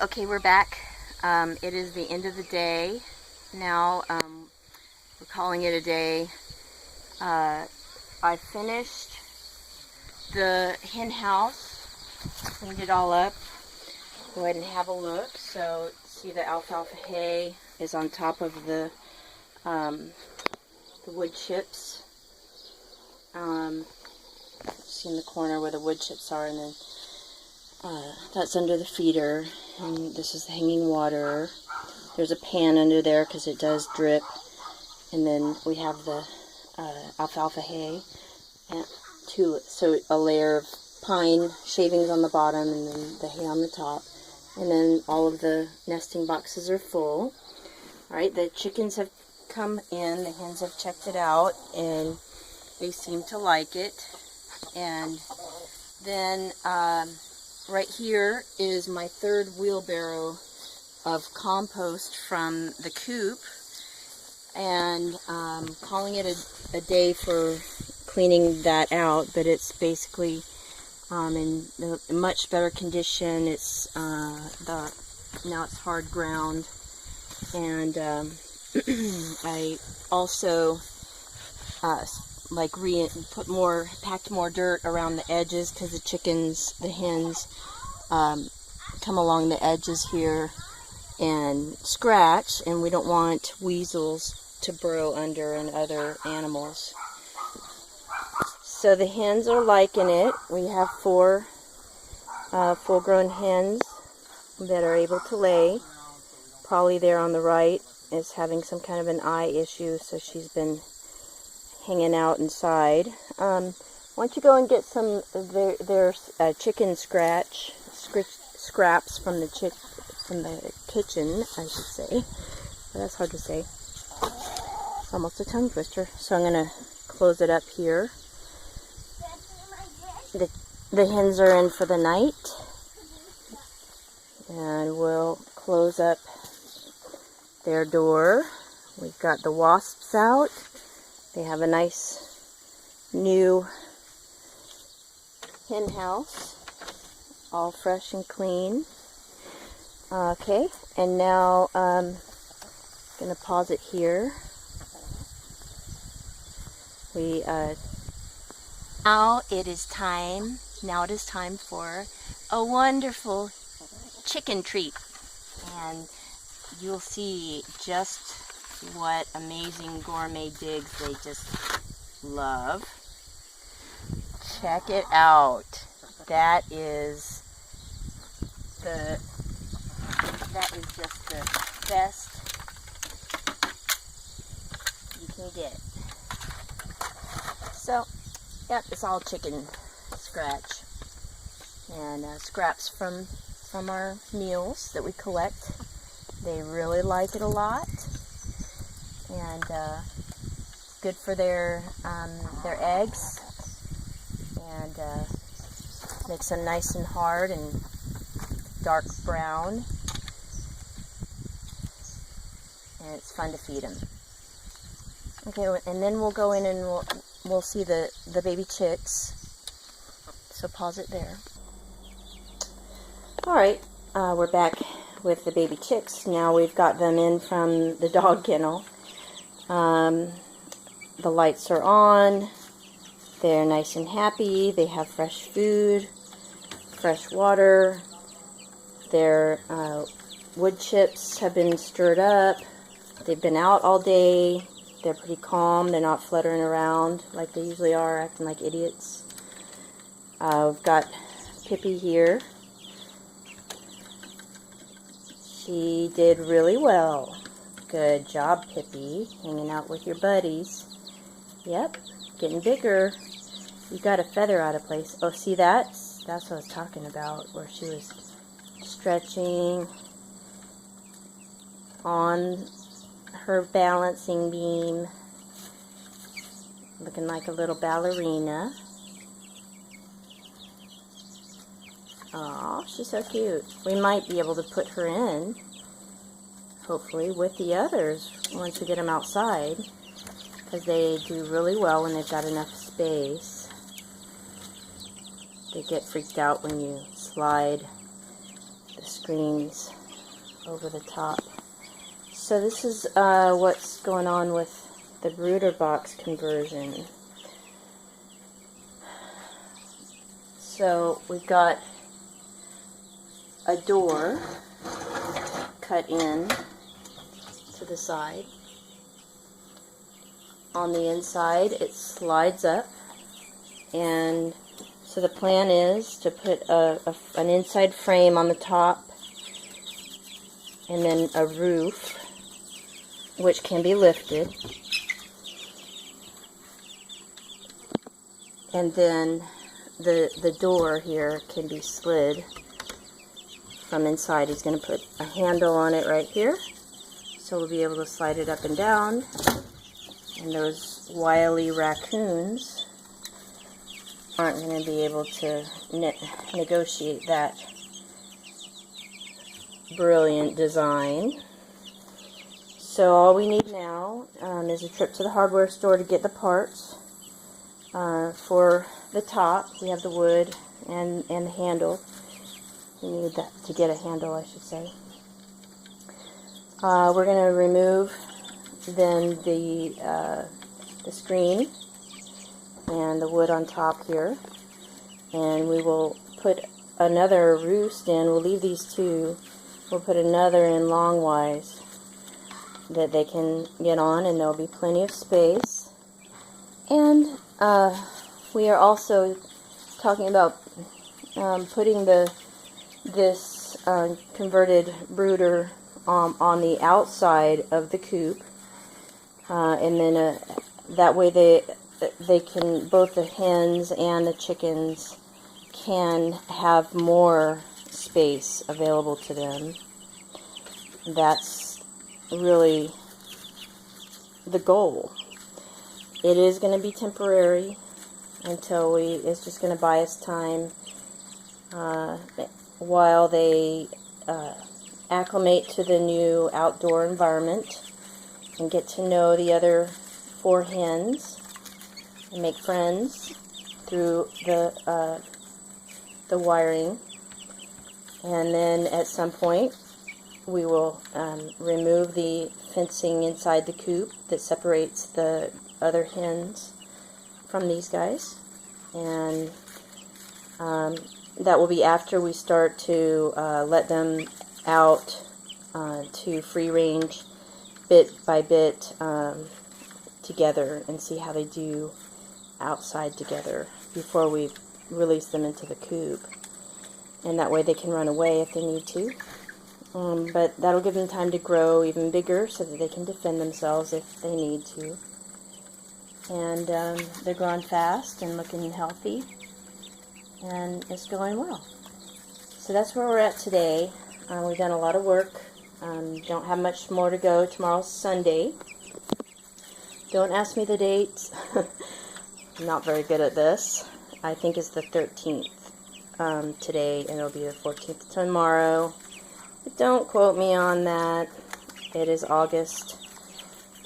Okay, we're back. It is the end of the day now. We're calling it a day. I finished the hen house, cleaned it all up. Go ahead and have a look. So, see the alfalfa hay is on top of the wood chips. See in the corner where the wood chips are, and then that's under the feeder, and this is the hanging water. There's a pan under there because it does drip, and then we have the alfalfa hay, and so a layer of pine shavings on the bottom, and then the hay on the top, and then all of the nesting boxes are full. Alright, the chickens have come in, the hens have checked it out, and they seem to like it. And then right here is my third wheelbarrow of compost from the Coop, and calling it a day for cleaning that out, but it's basically in much better condition. It's now it's hard ground, and I also packed more dirt around the edges, because the hens come along the edges here and scratch, and we don't want weasels to burrow under and other animals. So the hens are liking it. We have 4 full-grown hens that are able to lay. Probably there on the right is having some kind of an eye issue, so she's been hanging out inside. Why don't you go and get some of their chicken scraps from the kitchen, I should say. But that's hard to say. It's almost a tongue twister. So I'm gonna close it up here. The hens are in for the night, and we'll close up their door. We've got the wasps out. They have a nice new hen house, all fresh and clean. Okay, and now I'm going to pause it here. Now it is time for a wonderful chicken treat, and you'll see just what amazing gourmet digs they just love. Check it out. That is just the best you can get. So, yep, it's all chicken scratch and scraps from our meals that we collect. They really like it a lot, and good for their eggs, and makes them nice and hard and dark brown, and it's fun to feed them. Okay, and then we'll go in and we'll see the baby chicks. So pause it there. All right, we're back with the baby chicks. Now we've got them in from the dog kennel. The lights are on. They're nice and happy. They have fresh food, fresh water. Their wood chips have been stirred up. They've been out all day. They're pretty calm. They're not fluttering around like they usually are, acting like idiots. We've got Pippi here. She did really well. Good job, Pippi. Hanging out with your buddies. Yep, getting bigger. You got a feather out of place. Oh, see, that's what I was talking about, where she was stretching on her balancing beam, looking like a little ballerina. Aw, she's so cute. We might be able to put her in, hopefully, with the others once we get them outside, because they do really well when they've got enough space. They get freaked out when you slide the screens over the top. So this is what's going on with the brooder box conversion. So we've got a door cut in to the side. On the inside it slides up, and so the plan is to put an inside frame on the top and then a roof which can be lifted, and then the door here can be slid from inside. He's going to put a handle on it right here, so we'll be able to slide it up and down, and those wily raccoons aren't going to be able to negotiate that brilliant design. So all we need now is a trip to the hardware store to get the parts for the top. We have the wood and the handle. We need that to get a handle, I should say. We're going to remove then the screen and the wood on top here, and we will put another roost in. We'll leave these two. We'll put another in longwise that they can get on, and there'll be plenty of space. And we are also talking about putting this converted brooder on the outside of the coop, and then that way they can, both the hens and the chickens can have more space available to them. That's really the goal. It is going to be temporary until it's just going to buy us time while they acclimate to the new outdoor environment and get to know the other 4 hens and make friends through the wiring. And then at some point we will remove the fencing inside the coop that separates the other hens from these guys, and that will be after we start to let them out to free range bit by bit together and see how they do outside together before we release them into the coop. And that way they can run away if they need to. But that'll give them time to grow even bigger so that they can defend themselves if they need to. And they're growing fast and looking healthy, and it's going well. So that's where we're at today. We've done a lot of work. Don't have much more to go. Tomorrow's Sunday. Don't ask me the date. I'm not very good at this. I think it's the 13th today, and it'll be the 14th tomorrow. But don't quote me on that. It is August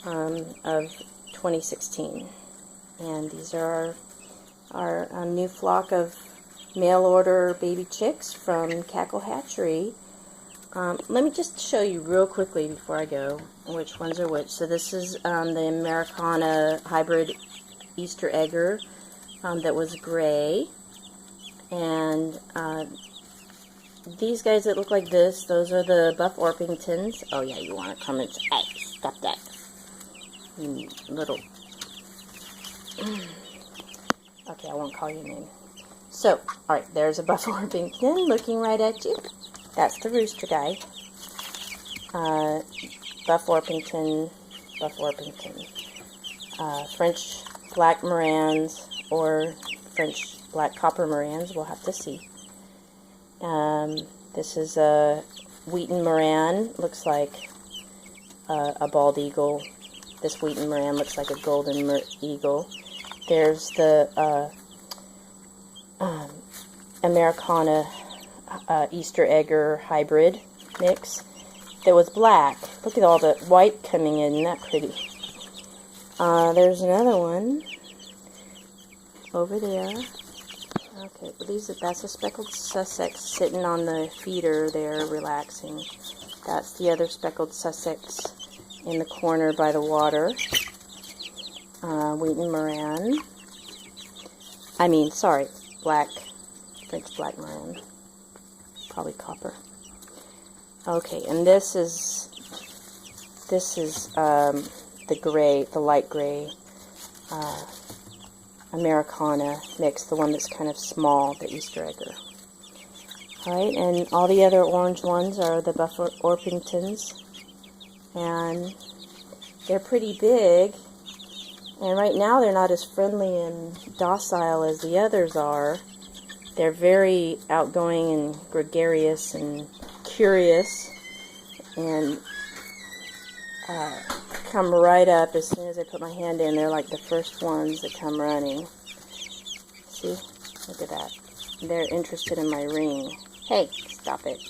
of 2016, and these are our new flock of mail order baby chicks from Cackle Hatchery. Let me just show you real quickly before I go which ones are which. So this is the Americana hybrid Easter egger that was gray, and these guys that look like this, those are the Buff Orpingtons. Oh yeah, you want to come and say, hey, stop that. You little... Okay, I won't call your name. So, alright, there's a Buff Orpington looking right at you. That's the rooster guy. Buff Orpington. French Black Morans or French Black Copper Morans, we'll have to see. This is a Wheaton Moran, looks like a bald eagle. This Wheaton Moran looks like a golden eagle. There's the Americana Easter egger hybrid mix that was black. Look at all the white coming in. Isn't that pretty? There's another one over there. Okay, well that's a speckled Sussex sitting on the feeder there, relaxing. That's the other speckled Sussex in the corner by the water. Wheaten Moran. French black Moran. Probably copper. Okay, and this is the light gray Americana mix, the one that's kind of small, the Easter egger. Alright, and all the other orange ones are the Buff Orpingtons, and they're pretty big, and right now they're not as friendly and docile as the others are. They're very outgoing and gregarious and curious, and come right up as soon as I put my hand in. They're like the first ones that come running. See? Look at that. They're interested in my ring. Hey, stop it.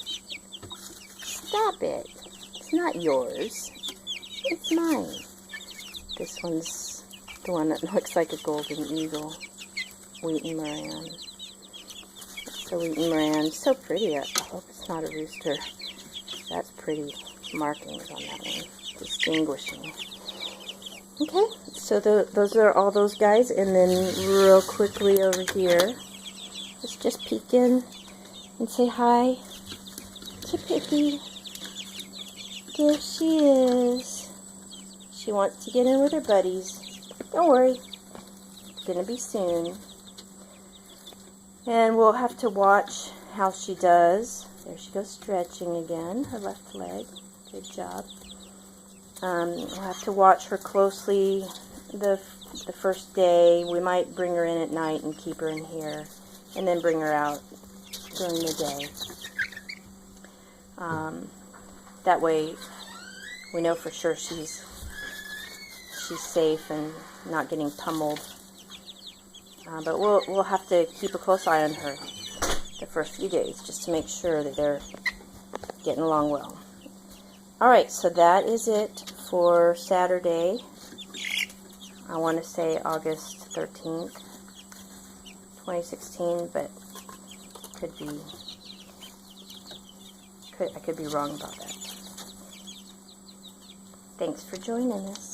Stop it. It's not yours. It's mine. This one's the one that looks like a golden eagle. Wheaten Moran. So Wheaten Moran. So pretty. I hope it's not a rooster. That's pretty markings on that one. Distinguishing. Okay, so those are all those guys, and then real quickly over here, let's just peek in and say hi to Pippi. There she is. She wants to get in with her buddies. Don't worry, it's gonna be soon. And we'll have to watch how she does. There she goes stretching again, her left leg. Good job. We'll have to watch her closely the first day. We might bring her in at night and keep her in here, and then bring her out during the day. That way we know for sure she's safe and not getting pummeled. But we'll have to keep a close eye on her the first few days, just to make sure that they're getting along well. Alright, so that is it for Saturday. I want to say August 13th, 2016, but I could be wrong about that. Thanks for joining us.